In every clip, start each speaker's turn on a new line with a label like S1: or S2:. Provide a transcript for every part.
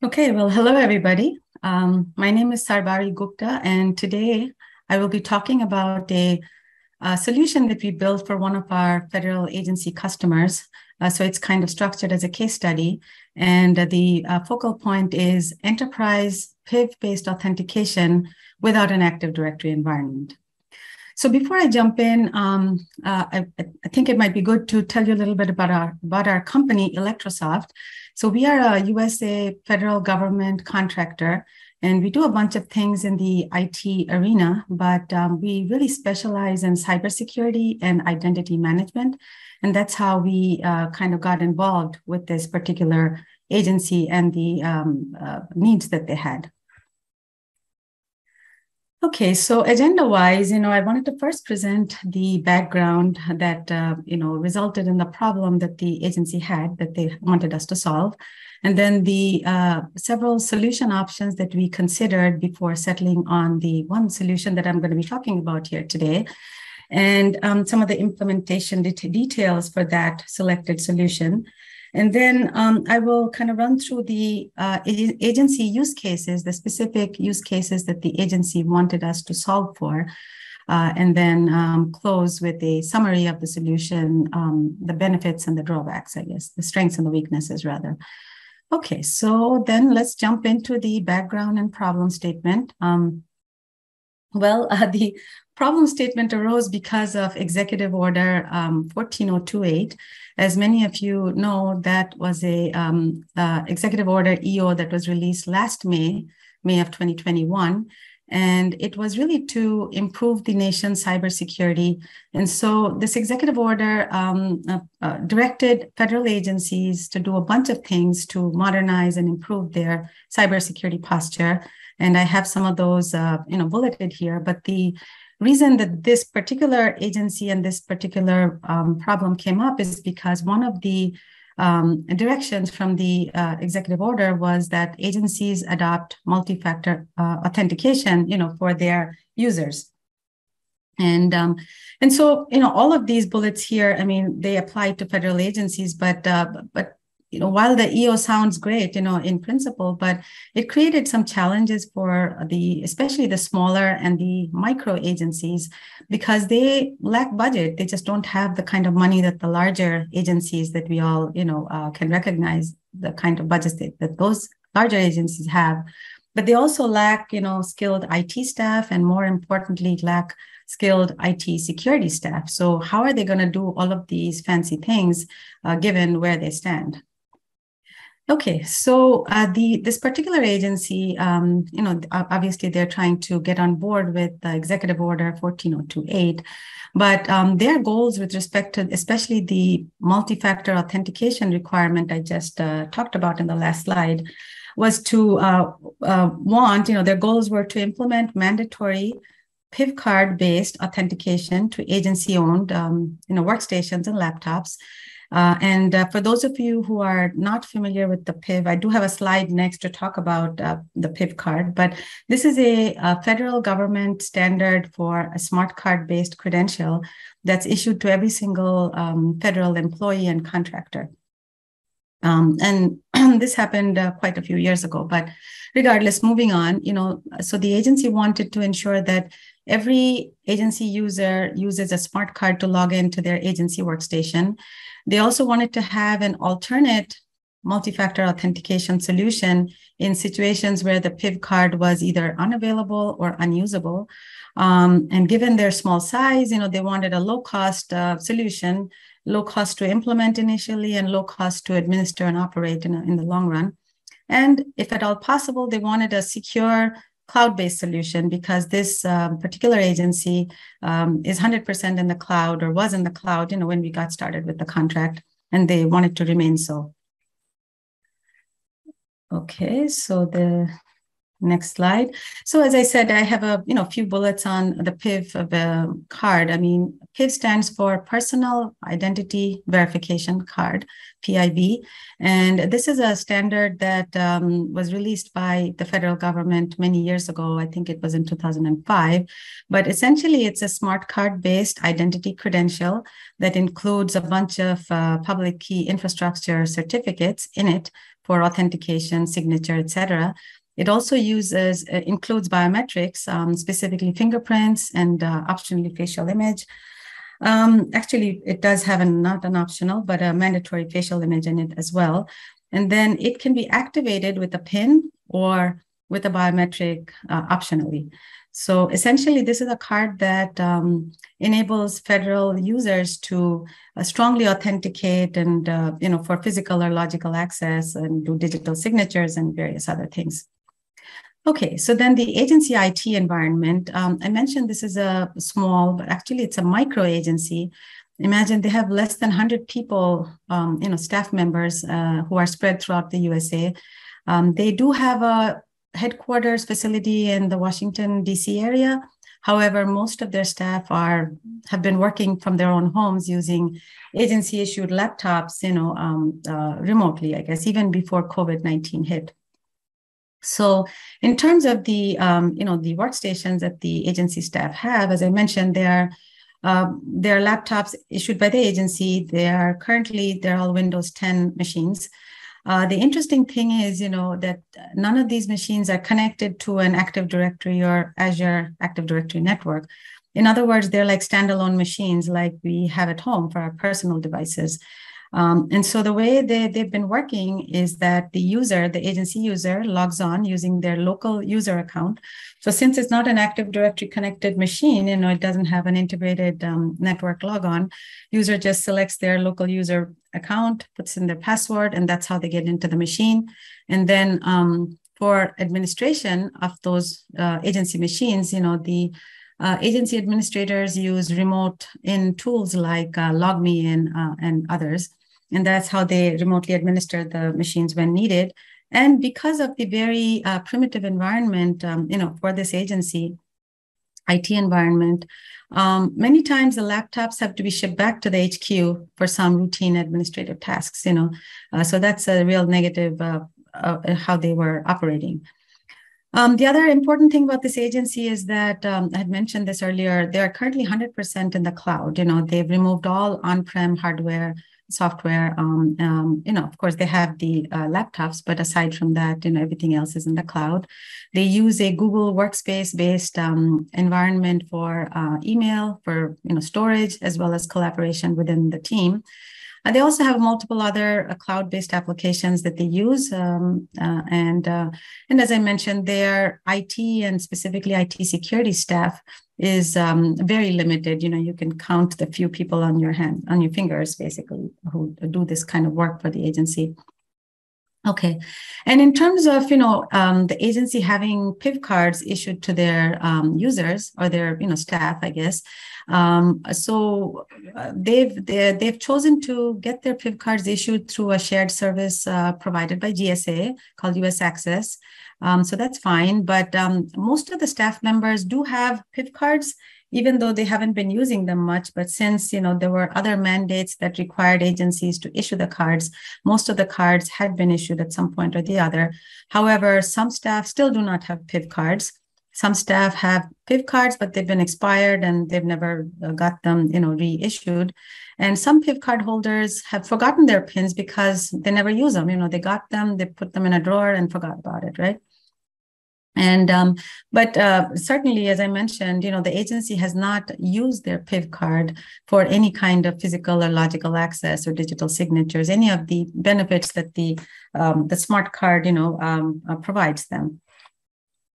S1: Okay, well, hello, everybody. My name is Sarbari Gupta, and today I will be talking about a solution that we built for one of our federal agency customers. So it's kind of structured as a case study, and the focal point is enterprise PIV-based authentication without an Active Directory environment. So before I jump in, I think it might be good to tell you a little bit about our company, Electrosoft. So we are a USA federal government contractor, and we do a bunch of things in the IT arena, but we really specialize in cybersecurity and identity management. And that's how we kind of got involved with this particular agency and the needs that they had. Okay, so agenda-wise, I wanted to first present the background that, resulted in the problem that the agency had that they wanted us to solve, and then the several solution options that we considered before settling on the one solution that I'm going to be talking about here today, and some of the implementation details for that selected solution. And then I will kind of run through the agency use cases, the specific use cases that the agency wanted us to solve for, and then close with a summary of the solution, the benefits and the drawbacks, I guess, the strengths and the weaknesses, rather. Okay, so then let's jump into the background and problem statement. The problem statement arose because of Executive Order 14028. As many of you know, that was a Executive Order EO that was released last May of 2021. And it was really to improve the nation's cybersecurity. And so this executive order directed federal agencies to do a bunch of things to modernize and improve their cybersecurity posture. And I have some of those, bulleted here. But the reason that this particular agency and this particular problem came up is because one of the directions from the executive order was that agencies adopt multi-factor authentication, for their users. And so, all of these bullets here, they apply to federal agencies, but while the EO sounds great, in principle, but it created some challenges for especially the smaller and the micro agencies, because they lack budget. They just don't have the kind of money that the larger agencies that we all, can recognize the kind of budgets that those larger agencies have. But they also lack, skilled IT staff, and more importantly, lack skilled IT security staff. So how are they going to do all of these fancy things given where they stand? Okay, so this particular agency, obviously they're trying to get on board with the Executive Order 14028, but their goals with respect to especially the multi-factor authentication requirement I just talked about in the last slide was to their goals were to implement mandatory PIV card-based authentication to agency-owned, workstations and laptops. For those of you who are not familiar with the PIV, I do have a slide next to talk about the PIV card, but this is a federal government standard for a smart card-based credential that's issued to every single federal employee and contractor. And this happened quite a few years ago, but regardless, moving on, so the agency wanted to ensure that every agency user uses a smart card to log into their agency workstation. They also wanted to have an alternate multi-factor authentication solution in situations where the PIV card was either unavailable or unusable. And given their small size, they wanted a low-cost solution, low cost to implement initially and low cost to administer and operate in the long run. And if at all possible, they wanted a secure cloud-based solution, because this particular agency is 100% in the cloud, or was in the cloud, when we got started with the contract, and they wanted to remain so. Okay, so Next slide. So as I said, I have a few bullets on the PIV of the card. I mean, PIV stands for Personal Identity Verification Card, PIV. And this is a standard that was released by the federal government many years ago. I think it was in 2005. But essentially, it's a smart card-based identity credential that includes a bunch of public key infrastructure certificates in it for authentication, signature, etc. It also includes biometrics, specifically fingerprints and optionally facial image. Actually, it does have not an optional, but a mandatory facial image in it as well. And then it can be activated with a PIN or with a biometric optionally. So essentially, this is a card that enables federal users to strongly authenticate and, for physical or logical access and do digital signatures and various other things. Okay, so then the agency IT environment, I mentioned this is a small, but actually it's a micro agency. Imagine they have less than 100 people, staff members who are spread throughout the USA. They do have a headquarters facility in the Washington, D.C. area. However, most of their staff have been working from their own homes using agency-issued laptops, remotely, I guess, even before COVID-19 hit. So in terms of the workstations that the agency staff have, as I mentioned, they're laptops issued by the agency. They're all Windows 10 machines. The interesting thing is, that none of these machines are connected to an Active Directory or Azure Active Directory network. In other words, they're like standalone machines like we have at home for our personal devices. And so the way they've been working is that the agency user logs on using their local user account. So since it's not an Active Directory connected machine, it doesn't have an integrated network logon, user just selects their local user account, puts in their password, and that's how they get into the machine. And then for administration of those agency machines, the agency administrators use remote in tools like LogMeIn and others. And that's how they remotely administer the machines when needed. And because of the very primitive environment, for this agency, IT environment, many times the laptops have to be shipped back to the HQ for some routine administrative tasks, so that's a real negative how they were operating. The other important thing about this agency is that I had mentioned this earlier, they are currently 100% in the cloud. They've removed all on-prem hardware, software. Of course, they have the laptops, but aside from that, everything else is in the cloud. They use a Google Workspace-based environment for email, for storage, as well as collaboration within the team. They also have multiple other cloud-based applications that they use. And as I mentioned, their IT and specifically IT security staff is very limited. You can count the few people on your fingers, basically, who do this kind of work for the agency. Okay, and in terms of the agency having PIV cards issued to their users or their staff, I guess. So they've chosen to get their PIV cards issued through a shared service provided by GSA called US Access. So that's fine, but most of the staff members do have PIV cards, even though they haven't been using them much. But since there were other mandates that required agencies to issue the cards, most of the cards had been issued at some point or the other. However, some staff still do not have PIV cards. Some staff have PIV cards, but they've been expired and they've never got them, reissued. And some PIV card holders have forgotten their PINs because they never use them. They got them, they put them in a drawer and forgot about it, right? And but certainly, as I mentioned, the agency has not used their PIV card for any kind of physical or logical access or digital signatures, any of the benefits that the smart card, provides them.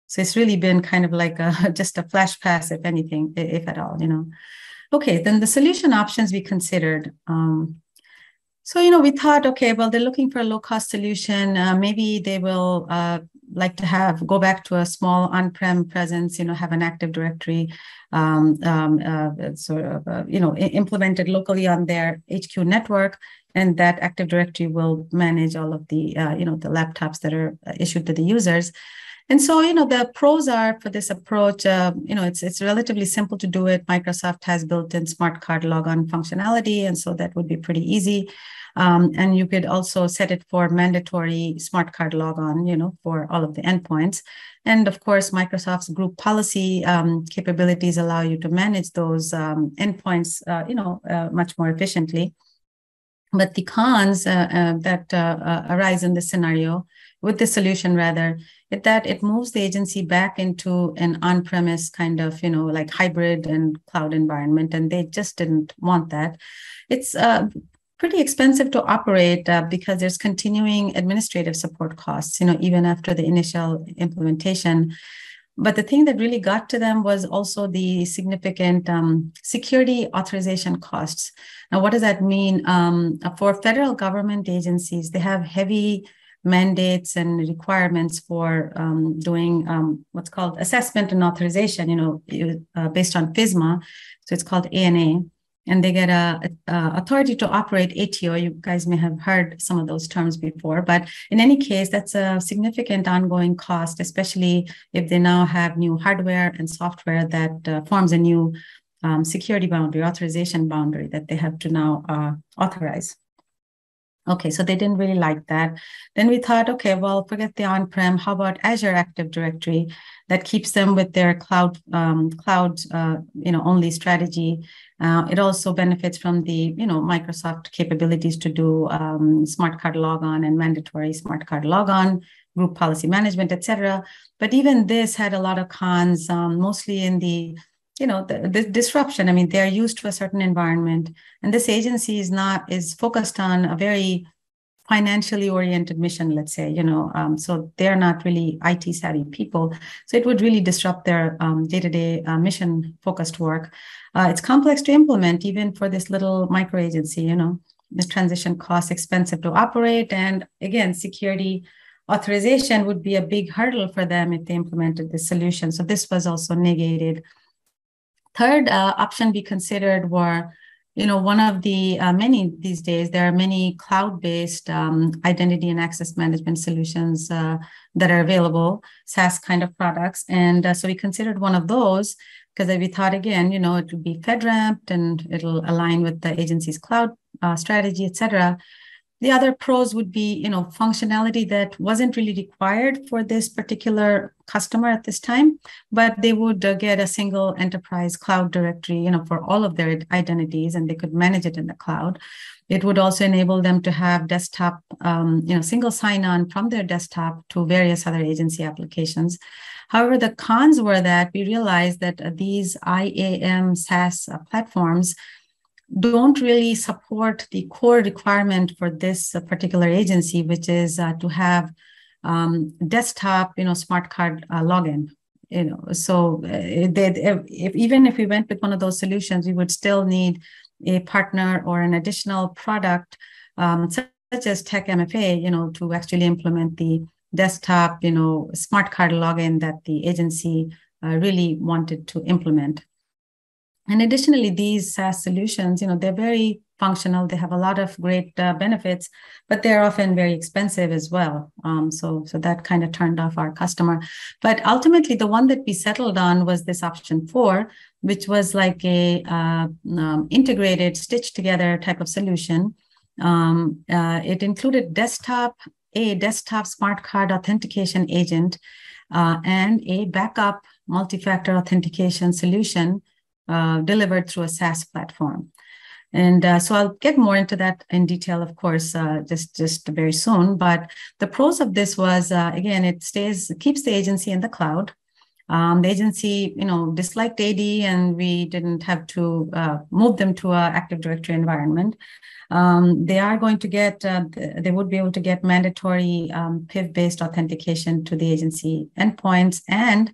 S1: So it's really been kind of like just a flash pass, if anything, if at all, Okay, then the solution options we considered. So, we thought, okay, well, they're looking for a low-cost solution. Maybe they will like to go back to a small on-prem presence, have an Active Directory implemented locally on their HQ network, and that Active Directory will manage all of the, the laptops that are issued to the users. And so, the pros are for this approach, it's relatively simple to do it. Microsoft has built-in smart card logon functionality, and so that would be pretty easy. And you could also set it for mandatory smart card logon, for all of the endpoints. And of course, Microsoft's group policy capabilities allow you to manage those endpoints, much more efficiently. But the cons that arise in this scenario, with the solution rather, is that it moves the agency back into an on-premise kind of, like hybrid and cloud environment, and they just didn't want that. It's pretty expensive to operate because there's continuing administrative support costs, even after the initial implementation. But the thing that really got to them was also the significant security authorization costs. Now, what does that mean? For federal government agencies, they have heavy mandates and requirements for doing what's called assessment and authorization, based on FISMA. So it's called ANA. And they get a authority to operate ATO. You guys may have heard some of those terms before, but in any case, that's a significant ongoing cost, especially if they now have new hardware and software that forms a new security boundary, authorization boundary that they have to now authorize. Okay, so they didn't really like that. Then we thought, okay, well, forget the on-prem. How about Azure Active Directory that keeps them with their cloud only strategy? It also benefits from the Microsoft capabilities to do smart card logon and mandatory smart card logon, group policy management, etc. But even this had a lot of cons, mostly in the disruption. I mean, they are used to a certain environment, and this agency is focused on a very financially oriented mission, let's say, so they're not really IT savvy people. So it would really disrupt their day-to-day mission focused work. It's complex to implement, even for this little micro agency, the transition costs expensive to operate. And again, security authorization would be a big hurdle for them if they implemented this solution. So this was also negated. Third option we considered were, one of the many these days, there are many cloud-based identity and access management solutions that are available, SaaS kind of products. And so we considered one of those because we thought, again, it would be FedRAMPed and it'll align with the agency's cloud strategy, et cetera. The other pros would be, functionality that wasn't really required for this particular customer at this time, but they would get a single enterprise cloud directory, for all of their identities, and they could manage it in the cloud. It would also enable them to have desktop, single sign-on from their desktop to various other agency applications. However, the cons were that we realized that these IAM SaaS platforms don't really support the core requirement for this particular agency, which is to have desktop, smart card login. So even if we went with one of those solutions, we would still need a partner or an additional product, such as Tech MFA, to actually implement the desktop, smart card login that the agency really wanted to implement. And additionally, these SaaS solutions, they're very functional. They have a lot of great benefits, but they're often very expensive as well. So that kind of turned off our customer. But ultimately, the one that we settled on was this option 4, which was like a integrated, stitched together type of solution. It included a desktop smart card authentication agent, and a backup multi-factor authentication solution delivered through a SaaS platform. And so I'll get more into that in detail, of course, just very soon. But the pros of this was, again, it keeps the agency in the cloud. The agency, disliked AD, and we didn't have to move them to an Active Directory environment. They are going to get, they would be able to get mandatory PIV-based authentication to the agency endpoints, and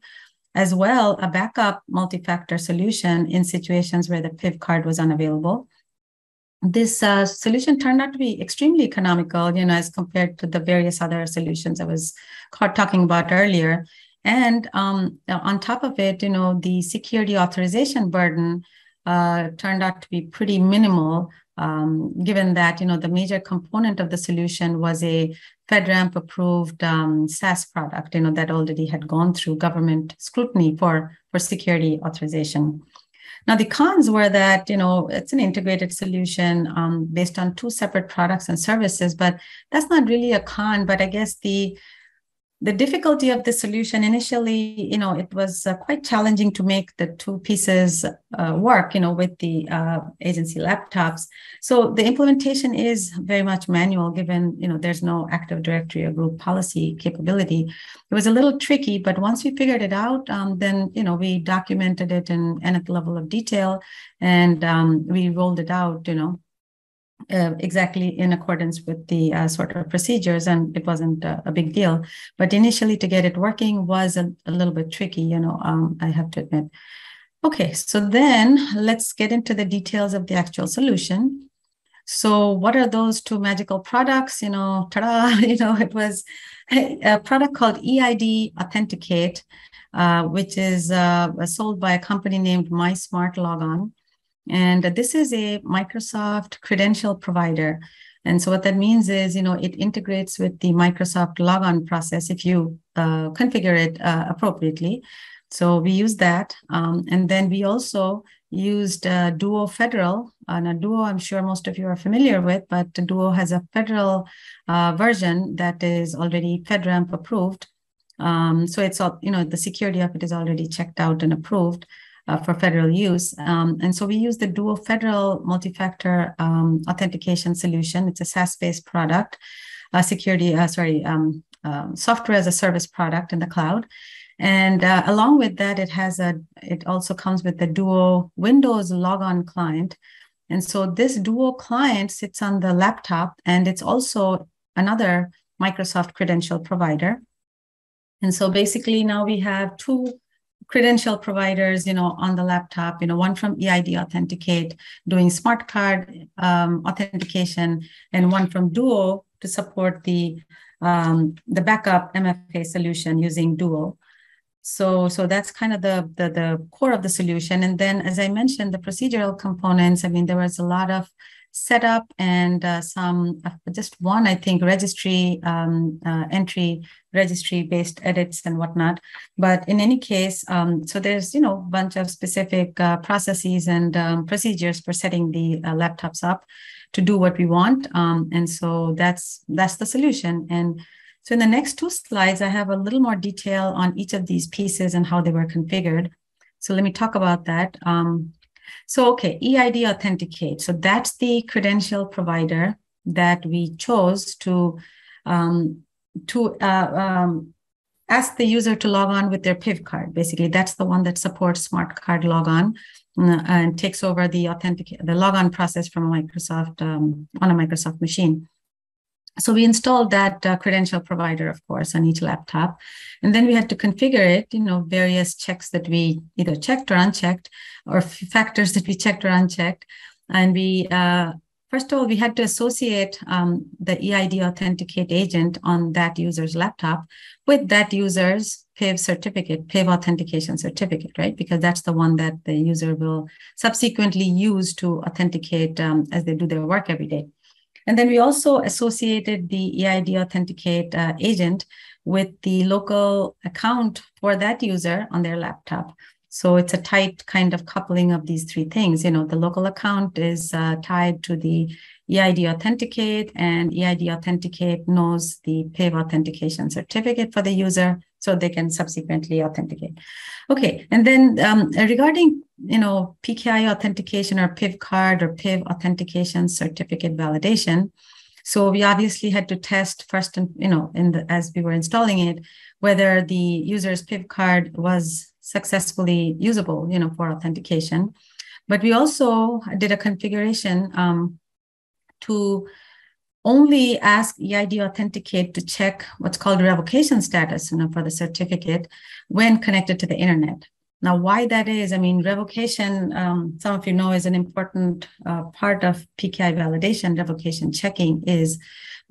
S1: as well, a backup multi-factor solution in situations where the PIV card was unavailable. This solution turned out to be extremely economical, as compared to the various other solutions I was talking about earlier. And on top of it, the security authorization burden turned out to be pretty minimal, given that, the major component of the solution was a FedRAMP approved SaaS product, that already had gone through government scrutiny for security authorization. Now, the cons were that, it's an integrated solution based on two separate products and services, but that's not really a con. But I guess the difficulty of the solution initially, it was quite challenging to make the two pieces work, with the agency laptops. So the implementation is very much manual, given, there's no Active Directory or group policy capability. It was a little tricky, but once we figured it out, then, we documented it in nth level of detail, and we rolled it out, exactly in accordance with the sort of procedures, and it wasn't a big deal. But initially, to get it working was a little bit tricky, I have to admit. Okay, so then let's get into the details of the actual solution. So what are those two magical products? Ta-da! It was a product called EID Authenticate, which is sold by a company named Logon. And this is a Microsoft credential provider. And so what that means is, it integrates with the Microsoft Logon process if you configure it appropriately. So we use that. And then we also used Duo Federal. Now, Duo, I'm sure most of you are familiar with, but Duo has a federal version that is already FedRAMP approved. So it's all, the security of it is already checked out and approved for federal use. And so we use the Duo Federal multi-factor authentication solution. It's a SaaS-based product, software as a service product in the cloud. And along with that, it also comes with the Duo Windows Logon client. And so this Duo client sits on the laptop, and it's also another Microsoft credential provider. And so basically now we have two credential providers, on the laptop, one from EID Authenticate doing smart card authentication, and one from Duo to support the backup MFA solution using Duo. So that's kind of the core of the solution. And then, as I mentioned, the procedural components, there was a lot of setup and just one, I think, registry entry, registry-based edits and whatnot. But in any case, so there's, a bunch of specific processes and procedures for setting the laptops up to do what we want. And so that's the solution. And so in the next two slides, I have a little more detail on each of these pieces and how they were configured. So let me talk about that. Okay, EID Authenticate. So that's the credential provider that we chose to ask the user to log on with their PIV card. Basically, that's the one that supports smart card logon and takes over the logon process from Microsoft on a Microsoft machine. So we installed that credential provider, of course, on each laptop. And then we had to configure it, various checks that we either checked or unchecked, or factors that we checked or unchecked. And we, first of all, we had to associate the EID Authenticate agent on that user's laptop with that user's PIV certificate, PIV authentication certificate, right? Because that's the one that the user will subsequently use to authenticate as they do their work every day. And then we also associated the EID Authenticate agent with the local account for that user on their laptop. So it's a tight kind of coupling of these three things. The local account is tied to the EID Authenticate, and EID Authenticate knows the PIV authentication certificate for the user, so they can subsequently authenticate. Okay, and then regarding, PKI authentication or PIV card or PIV authentication certificate validation, so we obviously had to test first, as we were installing it, whether the user's PIV card was successfully usable, for authentication. But we also did a configuration to only ask EID Authenticate to check what's called revocation status, for the certificate when connected to the internet. Now, why that is, revocation, some of you know, is an important part of PKI validation. Revocation checking is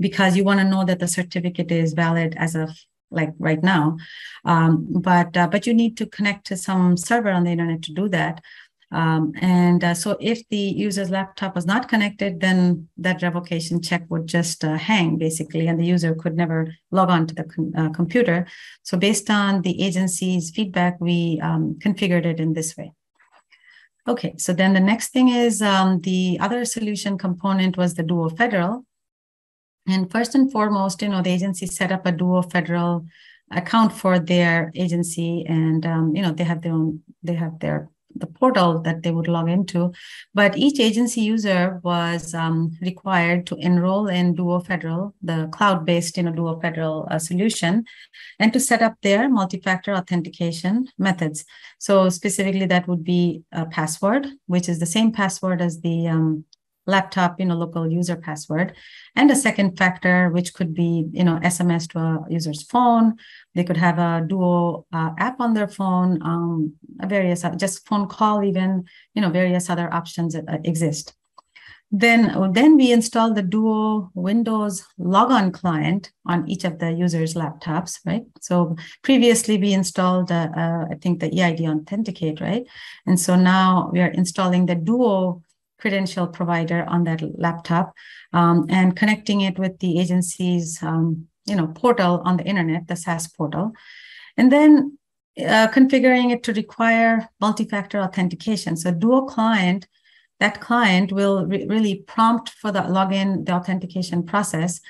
S1: because you want to know that the certificate is valid as of like right now, but you need to connect to some server on the internet to do that. So if the user's laptop was not connected, then that revocation check would just hang, basically, and the user could never log on to the computer. So based on the agency's feedback, we configured it in this way. Okay, so then the next thing is the other solution component was the Duo Federal. And first and foremost, the agency set up a Duo Federal account for their agency, and they have the portal that they would log into, but each agency user was required to enroll in Duo Federal, the cloud-based Duo Federal solution, and to set up their multi-factor authentication methods. So specifically, that would be a password, which is the same password as the laptop, local user password, and a second factor, which could be, SMS to a user's phone. They could have a Duo app on their phone, various, just phone call even, various other options that exist. Then we installed the Duo Windows Logon client on each of the users' laptops, right? So previously we installed, I think, the EID Authenticate, right? And so now we are installing the Duo credential provider on that laptop and connecting it with the agency's portal on the internet, the SaaS portal, and then configuring it to require multi-factor authentication. So Duo client, that client will really prompt for the login, the authentication process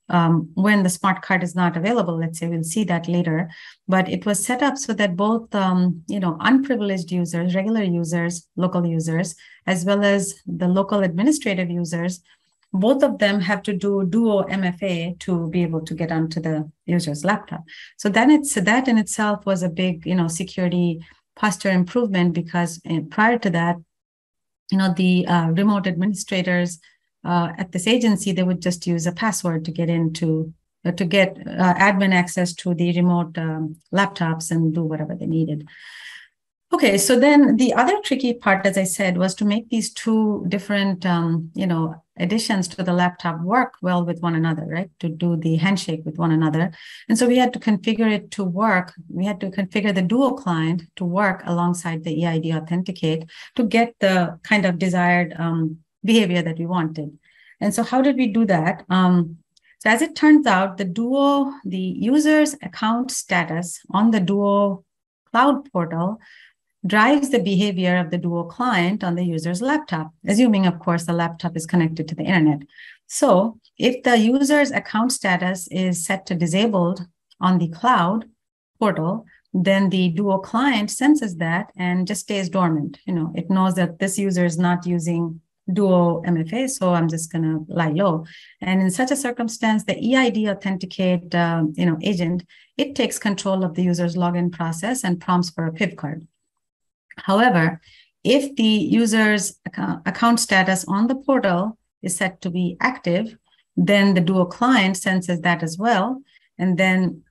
S1: when the smart card is not available. Let's say we'll see that later, but it was set up so that both unprivileged users, regular users, local users, as well as the local administrative users, both of them have to do Duo MFA to be able to get onto the user's laptop. So then that in itself was a big security posture improvement, because prior to that, the remote administrators at this agency, they would just use a password to get into, to get admin access to the remote laptops and do whatever they needed. Okay, so then the other tricky part, as I said, was to make these two different, additions to the laptop work well with one another, right? To do the handshake with one another. And so we had to configure it to work. We had to configure the Duo client to work alongside the EID Authenticate to get the kind of desired behavior that we wanted. And so how did we do that? So as it turns out, the user's account status on the Duo cloud portal drives the behavior of the Duo client on the user's laptop, assuming, of course, the laptop is connected to the internet. So if the user's account status is set to disabled on the cloud portal, then the Duo client senses that and just stays dormant. It knows that this user is not using Duo MFA, so I'm just going to lie low. And in such a circumstance, the EID Authenticate agent, it takes control of the user's login process and prompts for a PIV card. However, if the user's account status on the portal is set to be active, then the Duo client senses that as well, and then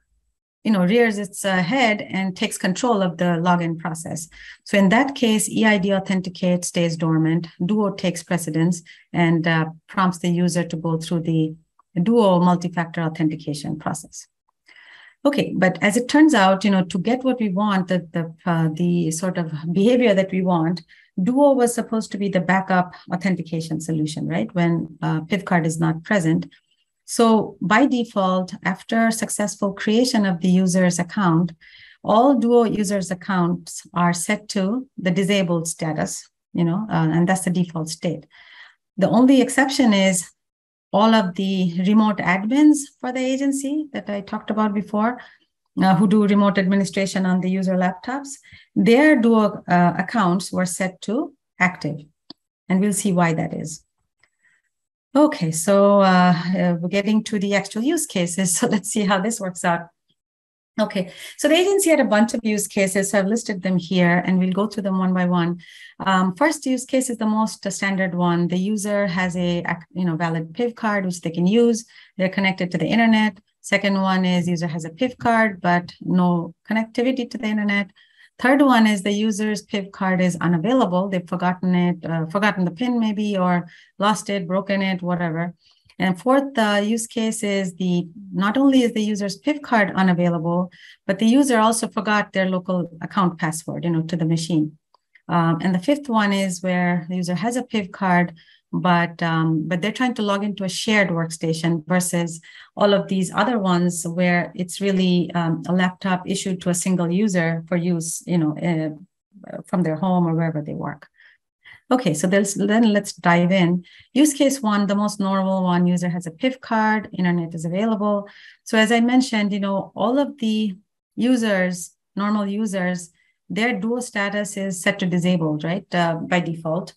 S1: rears its head and takes control of the login process. So in that case, EID Authenticate stays dormant, Duo takes precedence, and prompts the user to go through the Duo multi-factor authentication process. Okay, but as it turns out, to get what we want, the sort of behavior that we want, Duo was supposed to be the backup authentication solution, right? When PIV card is not present. So by default, after successful creation of the user's account, all Duo users' accounts are set to the disabled status, and that's the default state. The only exception is all of the remote admins for the agency that I talked about before, who do remote administration on the user laptops, their Duo accounts were set to active. And we'll see why that is. Okay, so we're getting to the actual use cases. So let's see how this works out. Okay, so the agency had a bunch of use cases, so I've listed them here, and we'll go through them one by one. First use case is the most standard one. The user has a valid PIV card, which they can use. They're connected to the internet. Second one is user has a PIV card, but no connectivity to the internet. Third one is the user's PIV card is unavailable. They've forgotten it, forgotten the PIN maybe, or lost it, broken it, whatever. And fourth use case is not only is the user's PIV card unavailable, but the user also forgot their local account password, to the machine. And the fifth one is where the user has a PIV card, but they're trying to log into a shared workstation versus all of these other ones where it's really a laptop issued to a single user for use, from their home or wherever they work. Okay, so then let's dive in. Use case one, the most normal one, user has a PIV card, internet is available. So as I mentioned, all of the users, normal users, their dual status is set to disabled, right, by default.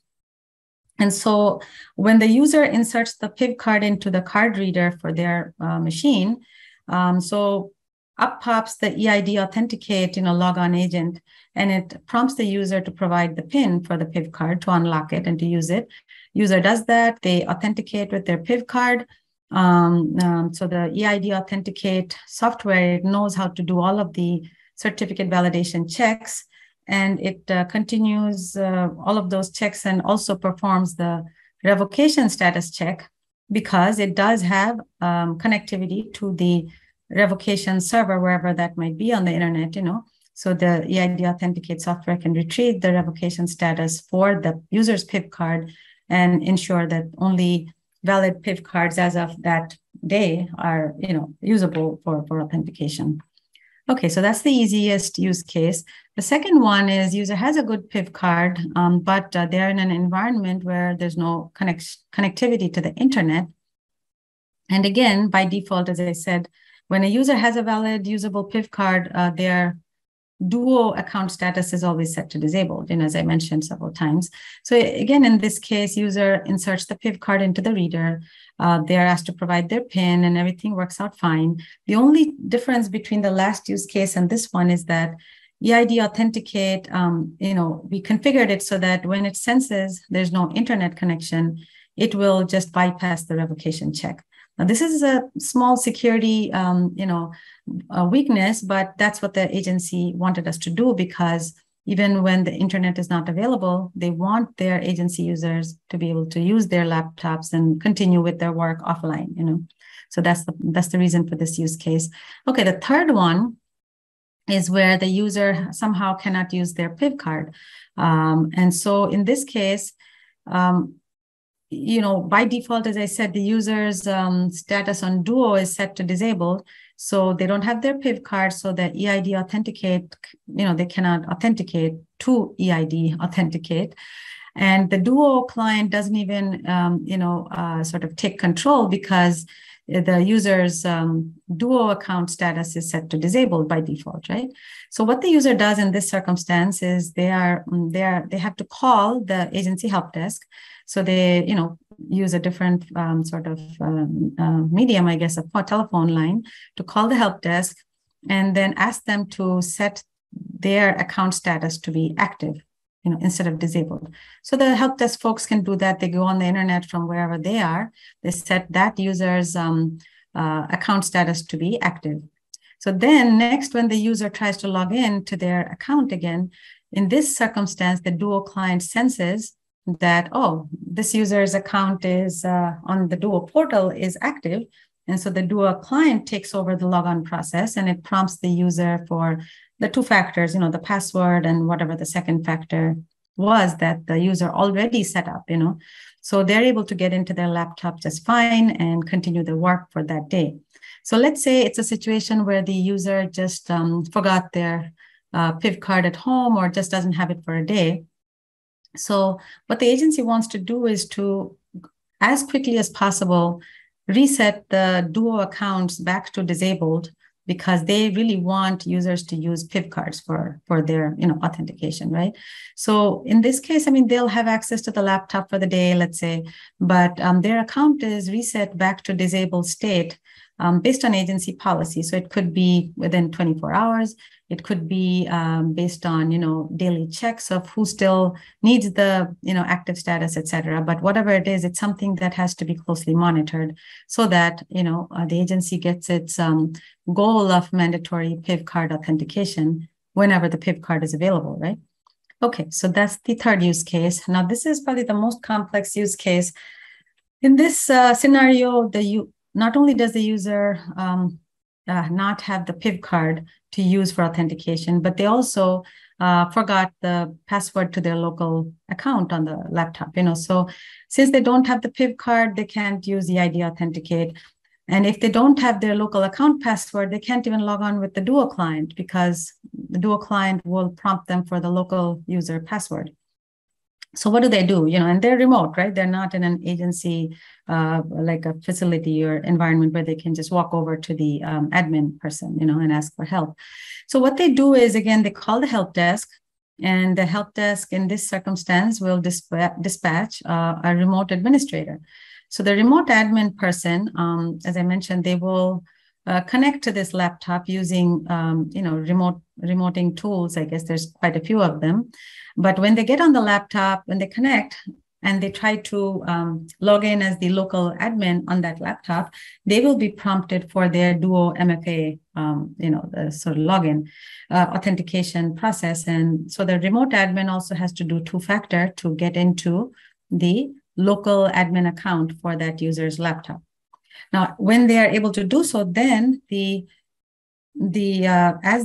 S1: And so when the user inserts the PIV card into the card reader for their machine, so up pops the EID Authenticate, Logon agent, and it prompts the user to provide the PIN for the PIV card to unlock it and to use it. User does that, they authenticate with their PIV card. So the EID Authenticate software knows how to do all of the certificate validation checks, and it continues all of those checks and also performs the revocation status check because it does have connectivity to the revocation server, wherever that might be on the internet, So the EID Authenticate software can retrieve the revocation status for the user's PIV card and ensure that only valid PIV cards as of that day are, usable for authentication. Okay, so that's the easiest use case. The second one is user has a good PIV card, but they're in an environment where there's no connectivity to the internet. And again, by default, as I said, when a user has a valid usable PIV card, their duo account status is always set to disabled, as I mentioned several times. So again, in this case, user inserts the PIV card into the reader. They're asked to provide their PIN and everything works out fine. The only difference between the last use case and this one is that EID Authenticate, we configured it so that when it senses there's no internet connection, it will just bypass the revocation check. Now, this is a small security, weakness, but that's what the agency wanted us to do because even when the internet is not available, they want their agency users to be able to use their laptops and continue with their work offline, So that's the reason for this use case. Okay, the third one is where the user somehow cannot use their PIV card. And so in this case, by default, as I said, the user's status on Duo is set to disabled. So they don't have their PIV card. So the EID Authenticate, they cannot authenticate to EID Authenticate. And the Duo client doesn't even, sort of take control because the user's Duo account status is set to disabled by default, right? So what the user does in this circumstance is they have to call the agency help desk. So they, use a different medium, I guess, a telephone line to call the help desk and then ask them to set their account status to be active, instead of disabled. So the help desk folks can do that. They go on the internet from wherever they are. They set that user's account status to be active. So then next, when the user tries to log in to their account again, in this circumstance, the Duo client senses that, this user's account is on the Duo portal is active. And so the Duo client takes over the logon process and it prompts the user for the two factors, the password and whatever the second factor was that the user already set up, So they're able to get into their laptop just fine and continue their work for that day. So let's say it's a situation where the user just forgot their PIV card at home or just doesn't have it for a day. So what the agency wants to do is to, as quickly as possible, reset the Duo accounts back to disabled because they really want users to use PIV cards for their authentication, right? So in this case, they'll have access to the laptop for the day, let's say, but their account is reset back to disabled state based on agency policy. So it could be within 24 hours. It could be based on, daily checks of who still needs the, active status, et cetera. But whatever it is, it's something that has to be closely monitored so that, the agency gets its goal of mandatory PIV card authentication whenever the PIV card is available, right? Okay, so that's the third use case. Now, this is probably the most complex use case. In this scenario, not only does the user not have the PIV card to use for authentication, but they also forgot the password to their local account on the laptop. So since they don't have the PIV card, they can't use the ID Authenticate. And if they don't have their local account password, they can't even log on with the Duo client, because the Duo client will prompt them for the local user password. So what do? And they're remote, right? They're not in an agency, like a facility or environment where they can just walk over to the admin person, and ask for help. So what they do is, again, they call the help desk, and the help desk in this circumstance will dispatch a remote administrator. So the remote admin person, as I mentioned, they will connect to this laptop using, remoting tools. I guess there's quite a few of them. But when they get on the laptop, when they connect and they try to log in as the local admin on that laptop, they will be prompted for their Duo MFA, the sort of login authentication process. And so the remote admin also has to do two-factor to get into the local admin account for that user's laptop. Now, when they are able to do so, then as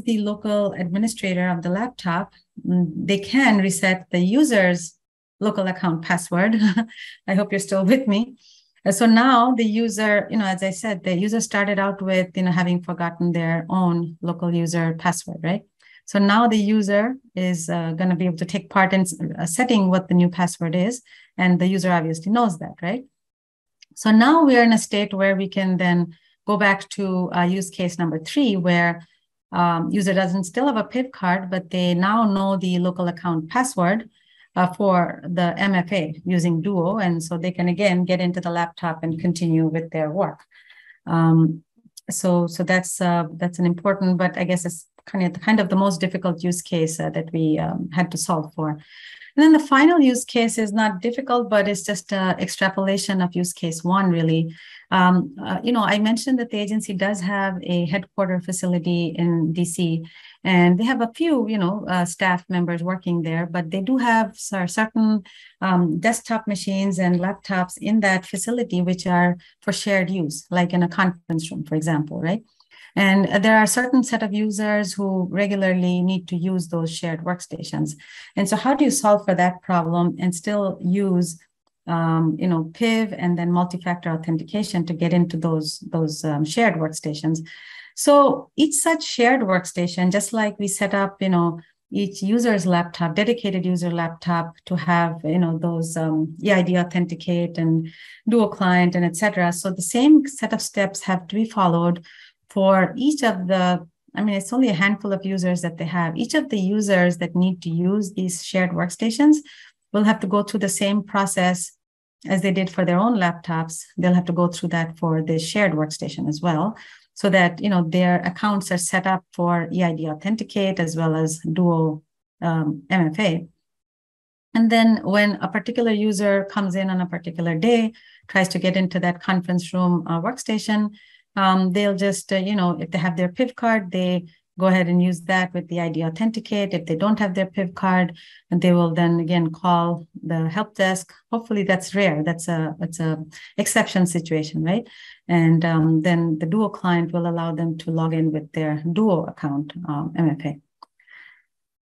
S1: the local administrator of the laptop, they can reset the user's local account password. I hope you're still with me. So now the user, as I said, the user started out with, having forgotten their own local user password, right? So now the user is going to be able to take part in setting what the new password is. And the user obviously knows that, right? So now we are in a state where we can then go back to use case number 3, where user doesn't still have a PIV card, but they now know the local account password for the MFA using Duo. And so they can, again, get into the laptop and continue with their work. So that's an important, but I guess it's kind of the most difficult use case that we had to solve for. And then the final use case is not difficult, but it's just an extrapolation of use case 1, really. I mentioned that the agency does have a headquarter facility in DC, and they have a few, staff members working there, but they do have certain desktop machines and laptops in that facility, which are for shared use, like in a conference room, for example, right? And there are a certain set of users who regularly need to use those shared workstations. And so how do you solve for that problem and still use, PIV and then multi-factor authentication to get into those shared workstations? So each such shared workstation, just like we set up, each user's laptop, dedicated user laptop, to have, those EID Authenticate and Duo client and et cetera. So the same set of steps have to be followed for each of the, it's only a handful of users that they have. Each of the users that need to use these shared workstations will have to go through the same process as they did for their own laptops. They'll have to go through that for the shared workstation as well, so that, their accounts are set up for EID Authenticate as well as Duo MFA. And then when a particular user comes in on a particular day, tries to get into that conference room workstation, they'll just, if they have their PIV card, they go ahead and use that with the ID Authenticate. If they don't have their PIV card, and they will then again call the help desk. Hopefully that's rare. It's a exception situation, right? And then the Duo client will allow them to log in with their Duo account MFA.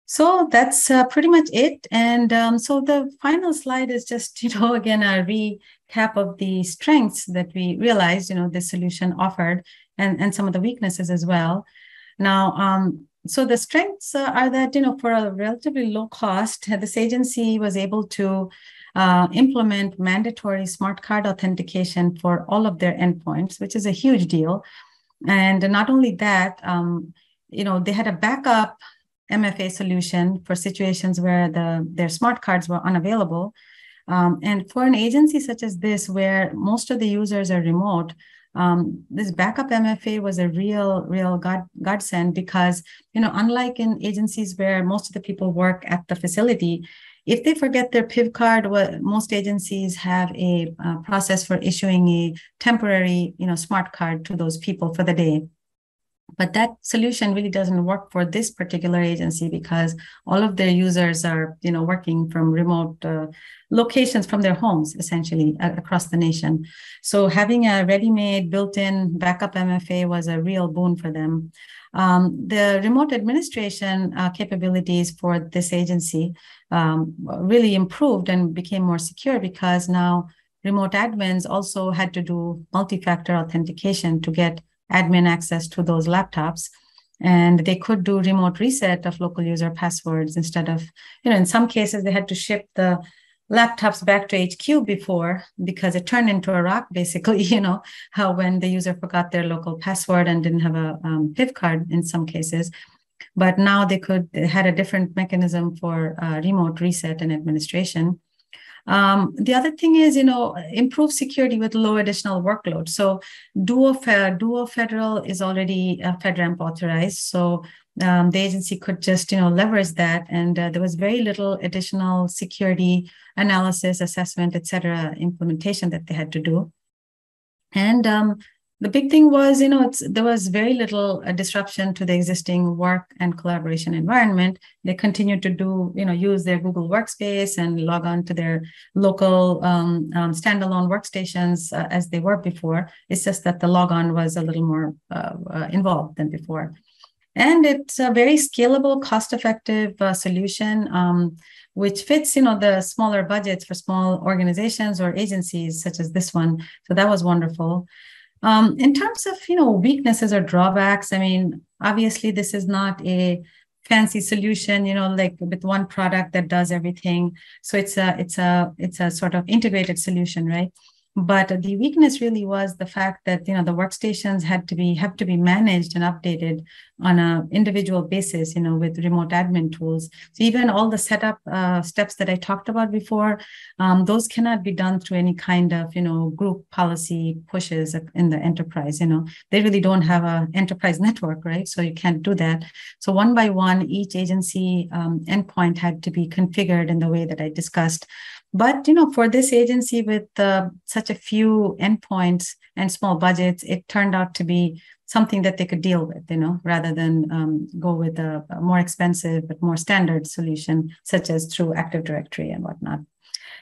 S1: So that's pretty much it. And so the final slide is just, again, a recap of the strengths that we realized, this solution offered, and some of the weaknesses as well. Now, so the strengths are that, for a relatively low cost, this agency was able to implement mandatory smart card authentication for all of their endpoints, which is a huge deal. And not only that, they had a backup MFA solution for situations where their smart cards were unavailable. And for an agency such as this, where most of the users are remote, this backup MFA was a real godsend, because, unlike in agencies where most of the people work at the facility, if they forget their PIV card, most agencies have a process for issuing a temporary, smart card to those people for the day. But that solution really doesn't work for this particular agency because all of their users are, working from remote locations from their homes, essentially across the nation. So having a ready-made built-in backup MFA was a real boon for them. The remote administration capabilities for this agency really improved and became more secure because now remote admins also had to do multi-factor authentication to get admin access to those laptops. And they could do remote reset of local user passwords instead of, in some cases, they had to ship the laptops back to HQ before because it turned into a rock, basically, how when the user forgot their local password and didn't have a PIV card in some cases. But now they had a different mechanism for remote reset and administration. The other thing is, improve security with low additional workload. So Duo Federal is already FedRAMP authorized. So the agency could just, leverage that. And there was very little additional security analysis, assessment, et cetera, implementation that they had to do. And the big thing was, there was very little disruption to the existing work and collaboration environment. They continued to use their Google Workspace and log on to their local standalone workstations as they were before. It's just that the logon was a little more involved than before. And it's a very scalable, cost-effective solution, which fits, the smaller budgets for small organizations or agencies such as this one. So that was wonderful. In terms of, weaknesses or drawbacks, obviously this is not a fancy solution, like with one product that does everything. So it's a sort of integrated solution, right? But the weakness really was the fact that, the workstations have to be managed and updated on an individual basis, with remote admin tools. So even all the setup steps that I talked about before, those cannot be done through any kind of, group policy pushes in the enterprise. They really don't have an enterprise network, right? So you can't do that. So one by one, each agency endpoint had to be configured in the way that I discussed. But, for this agency with such a few endpoints and small budgets, it turned out to be something that they could deal with, rather than go with a more expensive but more standard solution, such as through Active Directory and whatnot.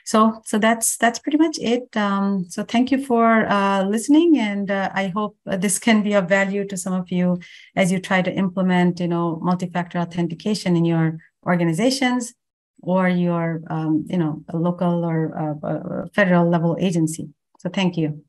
S1: So that's pretty much it. So thank you for listening, and I hope this can be of value to some of you as you try to implement, multi-factor authentication in your organizations or your, a local or federal level agency. So thank you.